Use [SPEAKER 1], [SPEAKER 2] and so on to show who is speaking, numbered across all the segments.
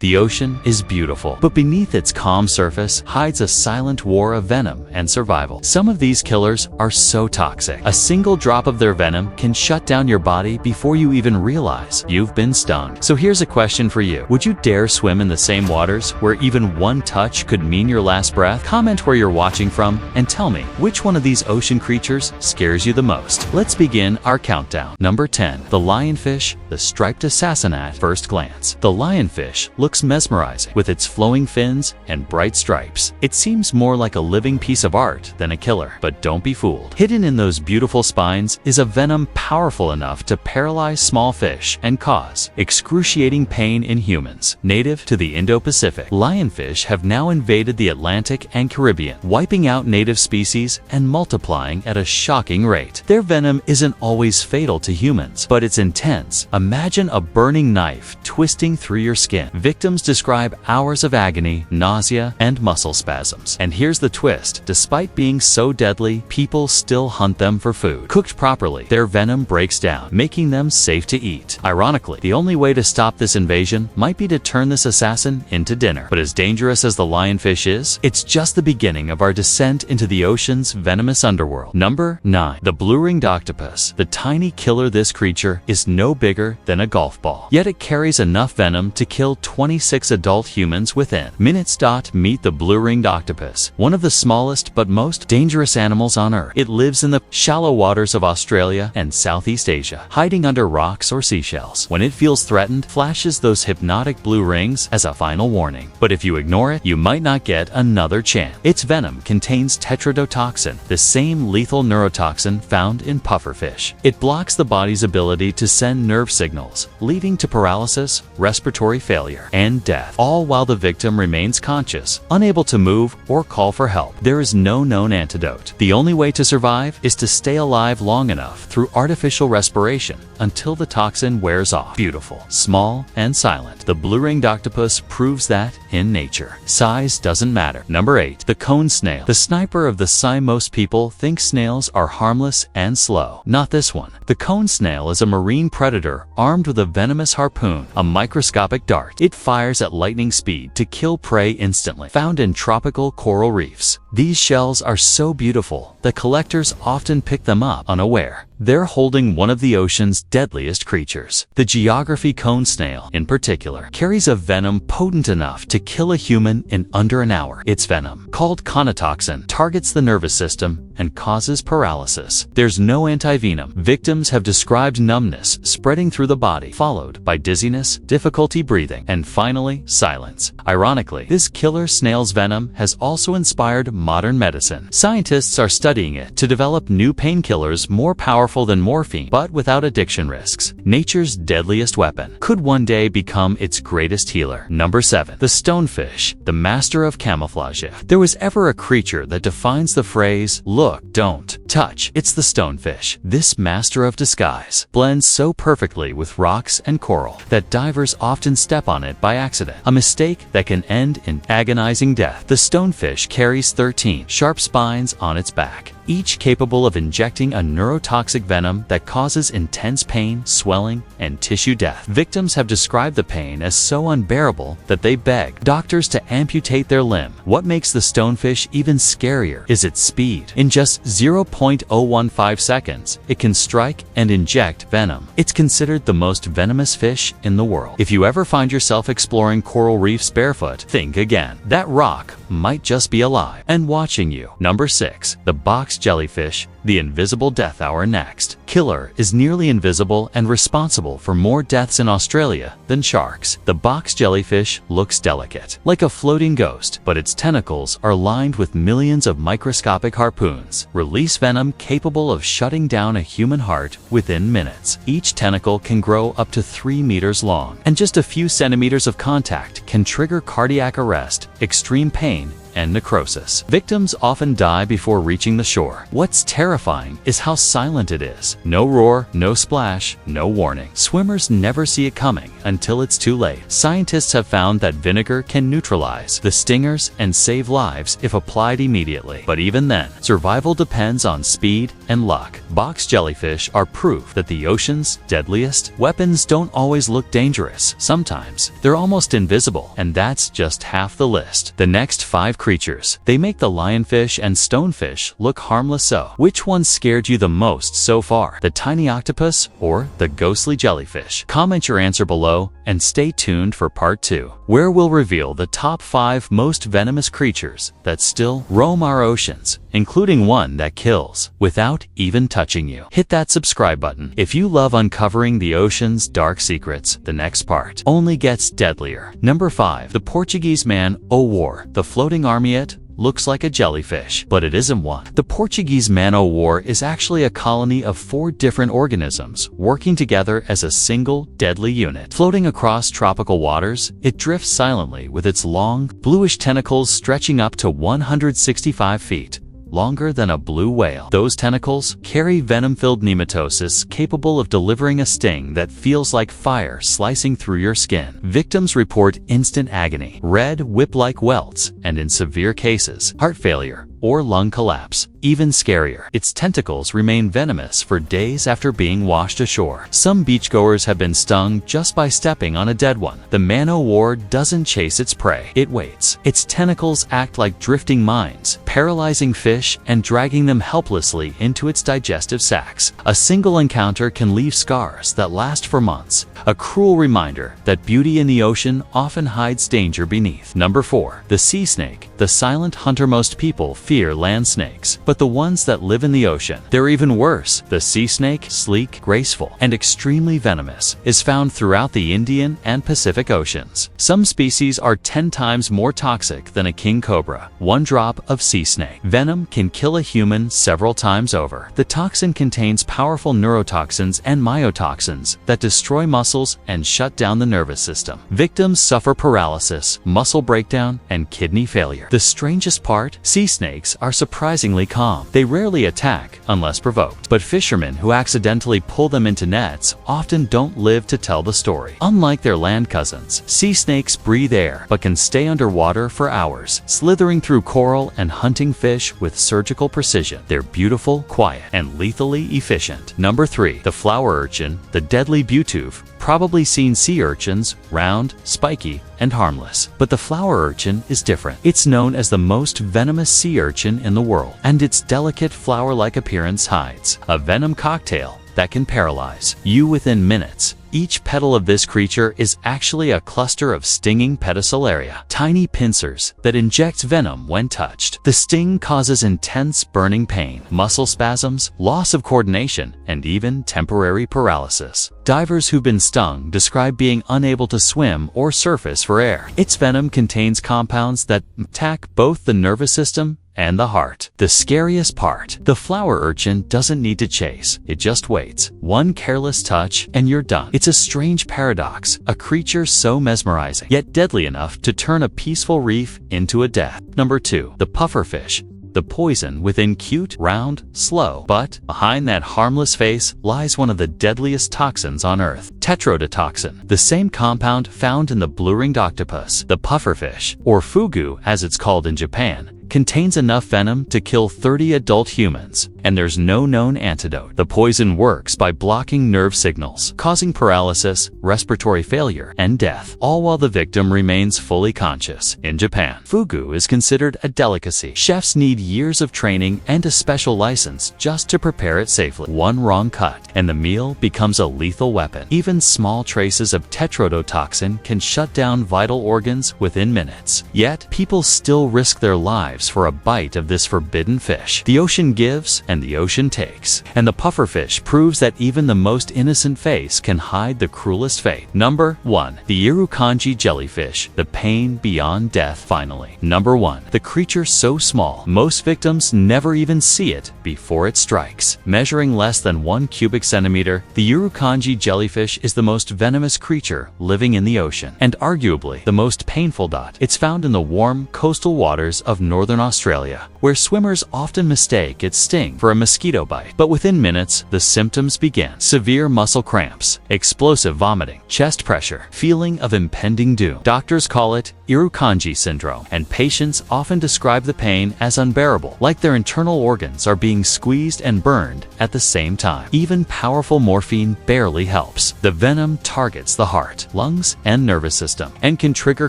[SPEAKER 1] The ocean is beautiful, but beneath its calm surface hides a silent war of venom and survival. Some of these killers are so toxic. A single drop of their venom can shut down your body before you even realize you've been stung. So here's a question for you. Would you dare swim in the same waters where even one touch could mean your last breath? Comment where you're watching from and tell me which one of these ocean creatures scares you the most. Let's begin our countdown. Number 10. The lionfish, the striped assassin at first glance. The lionfish looks mesmerizing with its flowing fins and bright stripes. It seems more like a living piece of art than a killer, but don't be fooled. Hidden in those beautiful spines is a venom powerful enough to paralyze small fish and cause excruciating pain in humans. Native to the Indo-Pacific, lionfish have now invaded the Atlantic and Caribbean, wiping out native species and multiplying at a shocking rate. Their venom isn't always fatal to humans, but it's intense. Imagine a burning knife twisting through your skin. Victims describe hours of agony, nausea, and muscle spasms. And here's the twist. Despite being so deadly, people still hunt them for food. Cooked properly, their venom breaks down, making them safe to eat. Ironically, the only way to stop this invasion might be to turn this assassin into dinner. But as dangerous as the lionfish is, it's just the beginning of our descent into the ocean's venomous underworld. Number 9. The blue-ringed octopus. The tiny killer this creature is no bigger than a golf ball, yet it carries enough venom to kill 26 adult humans within minutes. Meet the blue-ringed octopus, one of the smallest but most dangerous animals on Earth. It lives in the shallow waters of Australia and Southeast Asia, hiding under rocks or seashells. When it feels threatened, flashes those hypnotic blue rings as a final warning. But if you ignore it, you might not get another chance. Its venom contains tetrodotoxin, the same lethal neurotoxin found in pufferfish. It blocks the body's ability to send nerve signals, leading to paralysis, respiratory failure, and death, all while the victim remains conscious, unable to move or call for help. There is no known antidote. The only way to survive is to stay alive long enough through artificial respiration until the toxin wears off. Beautiful, small, and silent, the blue-ringed octopus proves that in nature, size doesn't matter. Number 8. The cone snail. The sniper of the sign. Most people think snails are harmless and slow. Not this one. The cone snail is a marine predator armed with a venomous harpoon, a microscopic dart. It fires at lightning speed to kill prey instantly. Found in tropical coral reefs, these shells are so beautiful that collectors often pick them up unaware. They're holding one of the ocean's deadliest creatures. The geography cone snail, in particular, carries a venom potent enough to kill a human in under an hour. Its venom, called conotoxin, targets the nervous system and causes paralysis. There's no antivenom. Victims have described numbness spreading through the body, followed by dizziness, difficulty breathing, and finally, silence. Ironically, this killer snail's venom has also inspired modern medicine. Scientists are studying it to develop new painkillers more powerful than morphine, but without addiction risks. Nature's deadliest weapon could one day become its greatest healer. Number 7. The stonefish, the master of camouflage. If there was ever a creature that defines the phrase, look, don't touch, it's the stonefish. This master of disguise blends so perfectly with rocks and coral that divers often step on it by accident, a mistake that can end in agonizing death. The stonefish carries 13 sharp spines on its back, each capable of injecting a neurotoxic venom that causes intense pain, swelling, and tissue death. Victims have described the pain as so unbearable that they beg doctors to amputate their limb. What makes the stonefish even scarier is its speed. In just 0.015 seconds, it can strike and inject venom. It's considered the most venomous fish in the world. If you ever find yourself exploring coral reefs barefoot, think again. That rock might just be alive and watching you. Number 6. The box jellyfish, the invisible death. Our next killer is nearly invisible and responsible for more deaths in Australia than sharks. The box jellyfish looks delicate, like a floating ghost, but its tentacles are lined with millions of microscopic harpoons. Release venom capable of shutting down a human heart within minutes. Each tentacle can grow up to 3 meters long, and just a few centimeters of contact can trigger cardiac arrest, extreme pain, and necrosis. Victims often die before reaching the shore. What's terrifying is how silent it is. No roar, no splash, no warning. Swimmers never see it coming until it's too late. Scientists have found that vinegar can neutralize the stingers and save lives if applied immediately. But even then, survival depends on speed and luck. Box jellyfish are proof that the ocean's deadliest weapons don't always look dangerous. Sometimes they're almost invisible, and that's just half the list. The next 5 creatures. They make the lionfish and stonefish look harmless. So, which one scared you the most so far? The tiny octopus or the ghostly jellyfish? Comment your answer below and stay tuned for part 2, where we'll reveal the top 5 most venomous creatures that still roam our oceans, including one that kills without even touching you. Hit that subscribe button if you love uncovering the ocean's dark secrets. The next part only gets deadlier. Number 5. The Portuguese man-o-war. The floating armiet looks like a jellyfish, but it isn't one. The Portuguese man-o-war is actually a colony of 4 different organisms working together as a single deadly unit. Floating across tropical waters, it drifts silently with its long, bluish tentacles stretching up to 165 feet. Longer than a blue whale. Those tentacles carry venom-filled nematosis capable of delivering a sting that feels like fire slicing through your skin. Victims report instant agony, red whip-like welts, and in severe cases, heart failure or lung collapse. Even scarier, its tentacles remain venomous for days after being washed ashore. Some beachgoers have been stung just by stepping on a dead one. The man-o-war doesn't chase its prey, it waits. Its tentacles act like drifting mines, paralyzing fish and dragging them helplessly into its digestive sacs. A single encounter can leave scars that last for months. A cruel reminder that beauty in the ocean often hides danger beneath. Number 4. The sea snake. The silent hunter. Most people fear land snakes, but the ones that live in the ocean, they're even worse. The sea snake, sleek, graceful, and extremely venomous, is found throughout the Indian and Pacific Oceans. Some species are 10 times more toxic than a king cobra. One drop of sea snake venom can kill a human several times over. The toxin contains powerful neurotoxins and myotoxins that destroy muscles and shut down the nervous system. Victims suffer paralysis, muscle breakdown, and kidney failure. The strangest part? Sea snakes are surprisingly calm. They rarely attack unless provoked, but fishermen who accidentally pull them into nets often don't live to tell the story. Unlike their land cousins, sea snakes breathe air but can stay underwater for hours, slithering through coral and hunting fish with surgical precision. They're beautiful, quiet, and lethally efficient. Number 3. The flower urchin. The deadly buteuve. Probably seen sea urchins, round, spiky, and harmless. But the flower urchin is different. It's known as the most venomous sea urchin in the world, and its delicate flower-like appearance hides a venom cocktail that can paralyze you within minutes. Each petal of this creature is actually a cluster of stinging pedicularia, tiny pincers that inject venom when touched. The sting causes intense burning pain, muscle spasms, loss of coordination, and even temporary paralysis. Divers who've been stung describe being unable to swim or surface for air. Its venom contains compounds that attack both the nervous system and the heart. The scariest part, the flower urchin doesn't need to chase, it just waits. One careless touch and you're done. It's a strange paradox, a creature so mesmerizing, yet deadly enough to turn a peaceful reef into a death. Number 2. The pufferfish. The poison within cute, round, slow, but behind that harmless face lies one of the deadliest toxins on Earth. Tetrodotoxin, the same compound found in the blue-ringed octopus. The pufferfish, or fugu as it's called in Japan, contains enough venom to kill 30 adult humans, and there's no known antidote. The poison works by blocking nerve signals, causing paralysis, respiratory failure, and death, all while the victim remains fully conscious. In Japan, fugu is considered a delicacy. Chefs need years of training and a special license just to prepare it safely. One wrong cut, and the meal becomes a lethal weapon. Even small traces of tetrodotoxin can shut down vital organs within minutes. Yet, people still risk their lives for a bite of this forbidden fish. The ocean gives, and the ocean takes. And the pufferfish proves that even the most innocent face can hide the cruelest fate. Number 1. The Irukandji jellyfish, the pain beyond death finally. Number 1. The creature so small, most victims never even see it before it strikes. Measuring less than 1 cubic centimeter, the Irukandji jellyfish is the most venomous creature living in the ocean, and arguably the most painful. It's found in the warm coastal waters of northern Australia, where swimmers often mistake its sting for a mosquito bite. But within minutes, the symptoms begin: severe muscle cramps, explosive vomiting, chest pressure, feeling of impending doom. Doctors call it Irukandji syndrome, and patients often describe the pain as unbearable, like their internal organs are being squeezed and burned at the same time. Even powerful morphine barely helps. The venom targets the heart, lungs, and nervous system, and can trigger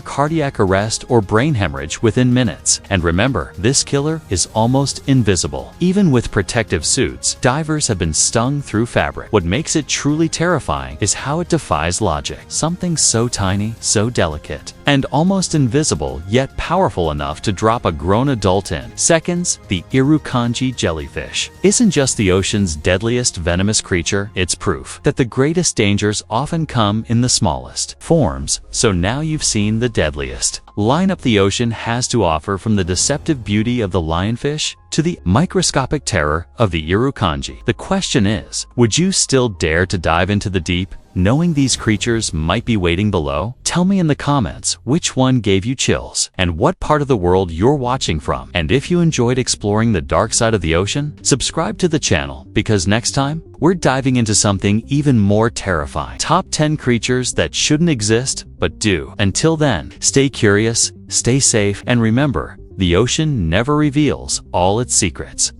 [SPEAKER 1] cardiac arrest or brain hemorrhage within minutes. And remember, this killer is almost invisible. Even with protective suits, divers have been stung through fabric. What makes it truly terrifying is how it defies logic. Something so tiny, so delicate, and almost invisible, yet powerful enough to drop a grown adult in seconds. The Irukandji jellyfish isn't just the ocean's deadliest venomous creature, it's proof that the greatest dangers often come in the smallest forms. So now you've seen the deadliest lineup the ocean has to offer, from the deceptive beauty of the lionfish to the microscopic terror of the Irukandji. The question is, would you still dare to dive into the deep, knowing these creatures might be waiting below? Tell me in the comments which one gave you chills and what part of the world you're watching from. And if you enjoyed exploring the dark side of the ocean, subscribe to the channel, because next time we're diving into something even more terrifying. Top 10 creatures that shouldn't exist but do. Until then, stay curious, stay safe, and remember, the ocean never reveals all its secrets.